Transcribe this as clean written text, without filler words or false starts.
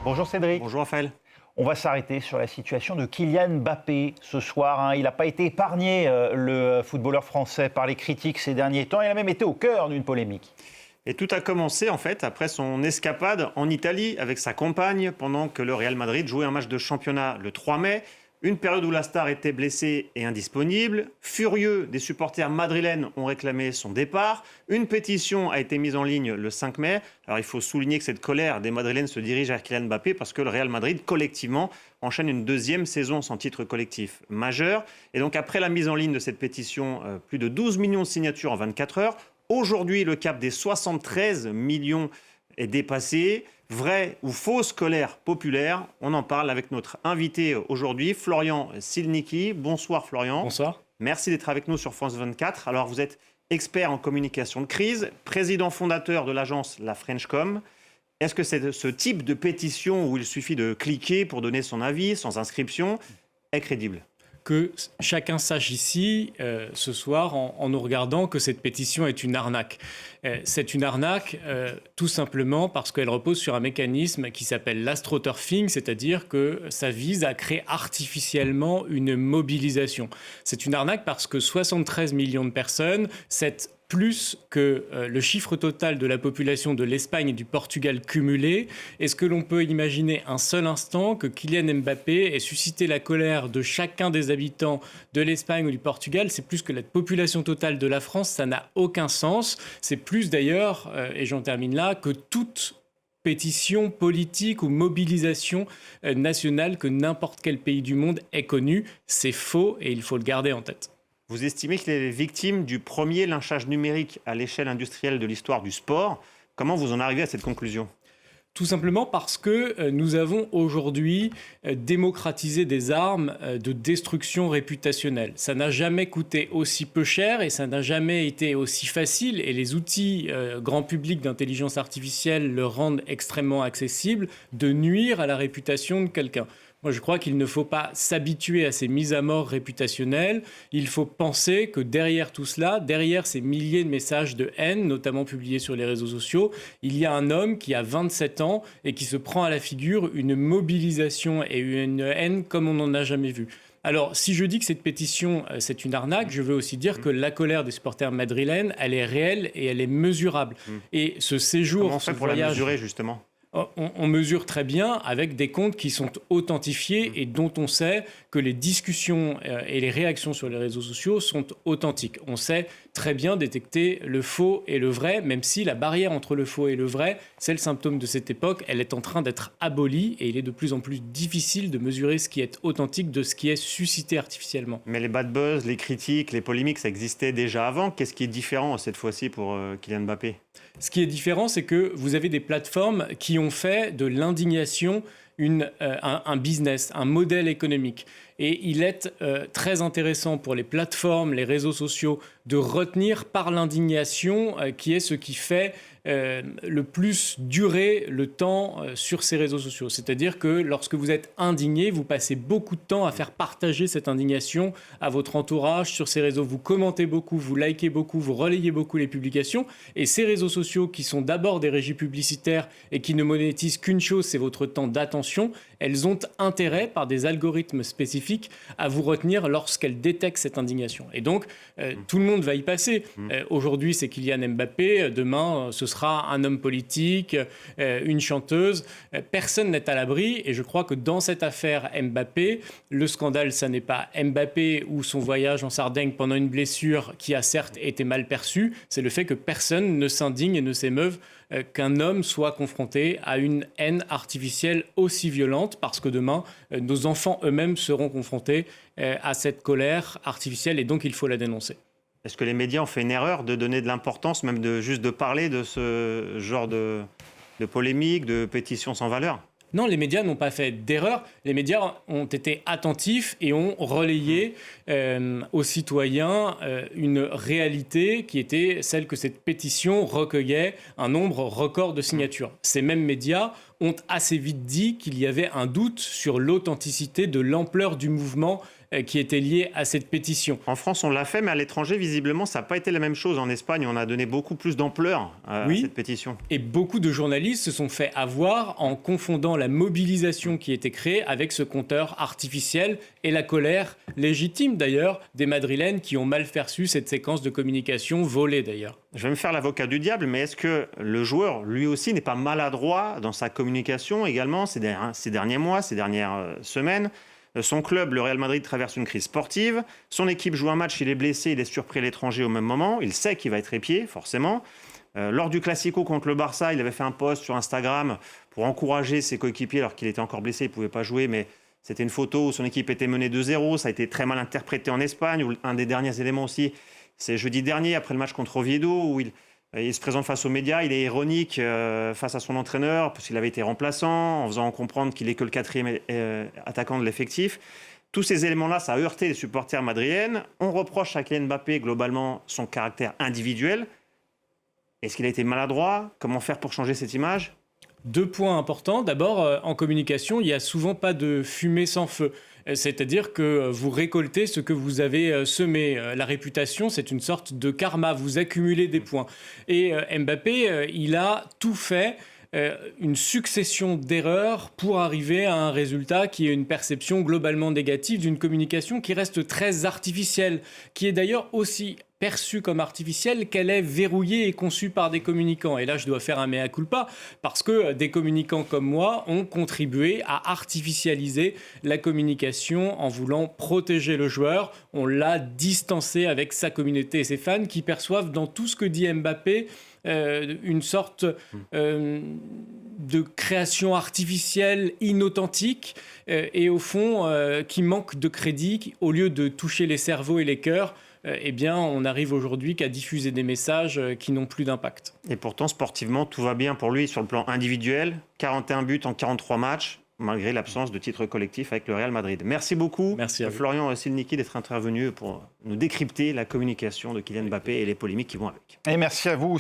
Bonjour Cédric. Bonjour Raphaël. On va s'arrêter sur la situation de Kylian Mbappé ce soir. Il n'a pas été épargné, le footballeur français, par les critiques ces derniers temps. Il a même été au cœur d'une polémique. Et tout a commencé en fait après son escapade en Italie avec sa compagne pendant que le Real Madrid jouait un match de championnat le 3 mai. Une période où la star était blessée et indisponible. Furieux, des supporters madrilènes ont réclamé son départ. Une pétition a été mise en ligne le 5 mai. Alors il faut souligner que cette colère des madrilènes se dirige vers Kylian Mbappé parce que le Real Madrid, collectivement, enchaîne une deuxième saison sans titre collectif majeur. Et donc après la mise en ligne de cette pétition, plus de 12 millions de signatures en 24 heures. Aujourd'hui, le cap des 73 millions est dépassé. Vraie ou fausse colère populaire? On en parle avec notre invité aujourd'hui, Florian Silnicki. Bonsoir Florian. Bonsoir. Merci d'être avec nous sur France 24. Alors vous êtes expert en communication de crise, président fondateur de l'agence La Frenchcom. Est-ce que c'est ce type de pétition où il suffit de cliquer pour donner son avis sans inscription est crédible? Que chacun sache ici, ce soir, en nous regardant, que cette pétition est une arnaque. C'est une arnaque tout simplement parce qu'elle repose sur un mécanisme qui s'appelle l'astroturfing, c'est-à-dire que ça vise à créer artificiellement une mobilisation. C'est une arnaque parce que 73 millions de personnes, c'est plus que le chiffre total de la population de l'Espagne et du Portugal cumulés. Est-ce que l'on peut imaginer un seul instant que Kylian Mbappé ait suscité la colère de chacun des habitants de l'Espagne ou du Portugal? C'est plus que la population totale de la France, ça n'a aucun sens. C'est plus d'ailleurs, et j'en termine là, que toute pétition politique ou mobilisation nationale que n'importe quel pays du monde ait connue. C'est faux et il faut le garder en tête. Vous estimez qu'il est victime du premier lynchage numérique à l'échelle industrielle de l'histoire du sport. Comment vous en arrivez à cette conclusion ? Tout simplement parce que nous avons aujourd'hui démocratisé des armes de destruction réputationnelle. Ça n'a jamais coûté aussi peu cher et ça n'a jamais été aussi facile. Et les outils grand public d'intelligence artificielle le rendent extrêmement accessible de nuire à la réputation de quelqu'un. Moi, je crois qu'il ne faut pas s'habituer à ces mises à mort réputationnelles. Il faut penser que derrière tout cela, derrière ces milliers de messages de haine, notamment publiés sur les réseaux sociaux, il y a un homme qui a 27 ans et qui se prend à la figure une mobilisation et une haine comme on n'en a jamais vu. Alors, si je dis que cette pétition, c'est une arnaque, je veux aussi dire que la colère des supporters madrilènes, elle est réelle et elle est mesurable. Et ce séjour, comment on fait pour la mesurer, justement ? On mesure très bien avec des comptes qui sont authentifiés et dont on sait que les discussions et les réactions sur les réseaux sociaux sont authentiques. On sait très bien détecter le faux et le vrai, même si la barrière entre le faux et le vrai, c'est le symptôme de cette époque, elle est en train d'être abolie et il est de plus en plus difficile de mesurer ce qui est authentique de ce qui est suscité artificiellement. Mais les bad buzz, les critiques, les polémiques, ça existait déjà avant. Qu'est-ce qui est différent cette fois-ci pour Kylian Mbappé ? Ce qui est différent, c'est que vous avez des plateformes qui ont fait de l'indignation un business, un modèle économique. Et il est très intéressant pour les plateformes, les réseaux sociaux, de retenir par l'indignation qui est ce qui fait le plus durer le temps sur ces réseaux sociaux. C'est-à-dire que lorsque vous êtes indigné, vous passez beaucoup de temps à faire partager cette indignation à votre entourage sur ces réseaux. Vous commentez beaucoup, vous likez beaucoup, vous relayez beaucoup les publications. Et ces réseaux sociaux qui sont d'abord des régies publicitaires et qui ne monétisent qu'une chose, c'est votre temps d'attention, elles ont intérêt, par des algorithmes spécifiques, à vous retenir lorsqu'elles détectent cette indignation. Et donc, tout le monde va y passer. Aujourd'hui, c'est Kylian Mbappé. Demain, ce sera un homme politique, une chanteuse. Personne n'est à l'abri. Et je crois que dans cette affaire Mbappé, le scandale, ça n'est pas Mbappé ou son voyage en Sardaigne pendant une blessure qui a certes été mal perçue. C'est le fait que personne ne s'indigne et ne s'émeuve qu'un homme soit confronté à une haine artificielle aussi violente, parce que demain, nos enfants eux-mêmes seront confrontés à cette colère artificielle et donc il faut la dénoncer. Est-ce que les médias ont fait une erreur de donner de l'importance, même juste de parler de ce genre de polémique, de pétition sans valeur ? Non, les médias n'ont pas fait d'erreur. Les médias ont été attentifs et ont relayé aux citoyens une réalité qui était celle que cette pétition recueillait un nombre record de signatures. Ces mêmes médias ont assez vite dit qu'il y avait un doute sur l'authenticité de l'ampleur du mouvement qui étaient liées à cette pétition. En France, on l'a fait, mais à l'étranger, visiblement, ça n'a pas été la même chose. En Espagne, on a donné beaucoup plus d'ampleur à cette pétition. Et beaucoup de journalistes se sont fait avoir en confondant la mobilisation qui était créée avec ce compteur artificiel et la colère légitime d'ailleurs des Madrilènes qui ont mal perçu cette séquence de communication volée d'ailleurs. Je vais me faire l'avocat du diable, mais est-ce que le joueur, lui aussi, n'est pas maladroit dans sa communication également ces derniers mois, ces dernières semaines? Son club, le Real Madrid, traverse une crise sportive. Son équipe joue un match, il est blessé, il est surpris à l'étranger au même moment. Il sait qu'il va être épié, forcément. Lors du Classico contre le Barça, il avait fait un post sur Instagram pour encourager ses coéquipiers alors qu'il était encore blessé, il ne pouvait pas jouer, mais c'était une photo où son équipe était menée 2-0. Ça a été très mal interprété en Espagne. Un des derniers éléments aussi, c'est jeudi dernier, après le match contre Oviedo, où il se présente face aux médias, il est ironique face à son entraîneur, parce qu'il avait été remplaçant, en faisant comprendre qu'il n'est que le 4e attaquant de l'effectif. Tous ces éléments-là, ça a heurté les supporters madriennes. On reproche à Kylian Mbappé, globalement, son caractère individuel. Est-ce qu'il a été maladroit? Comment faire pour changer cette image? 2 points importants. D'abord, en communication, il n'y a souvent pas de fumée sans feu. C'est-à-dire que vous récoltez ce que vous avez semé. La réputation, c'est une sorte de karma. Vous accumulez des points. Et Mbappé, il a tout fait, une succession d'erreurs pour arriver à un résultat qui est une perception globalement négative d'une communication qui reste très artificielle, qui est d'ailleurs aussi perçue comme artificielle qu'elle est verrouillée et conçue par des communicants. Et là, je dois faire un mea culpa parce que des communicants comme moi ont contribué à artificialiser la communication en voulant protéger le joueur. On l'a distancé avec sa communauté et ses fans qui perçoivent dans tout ce que dit Mbappé une sorte de création artificielle inauthentique et au fond qui manque de crédit. Au lieu de toucher les cerveaux et les cœurs, eh bien, on arrive aujourd'hui qu'à diffuser des messages qui n'ont plus d'impact. Et pourtant, sportivement, tout va bien pour lui sur le plan individuel. 41 buts en 43 matchs, malgré l'absence de titre collectif avec le Real Madrid. Merci beaucoup, Florian Silnicki, d'être intervenu pour nous décrypter la communication de Kylian Mbappé et les polémiques qui vont avec. Et merci à vous.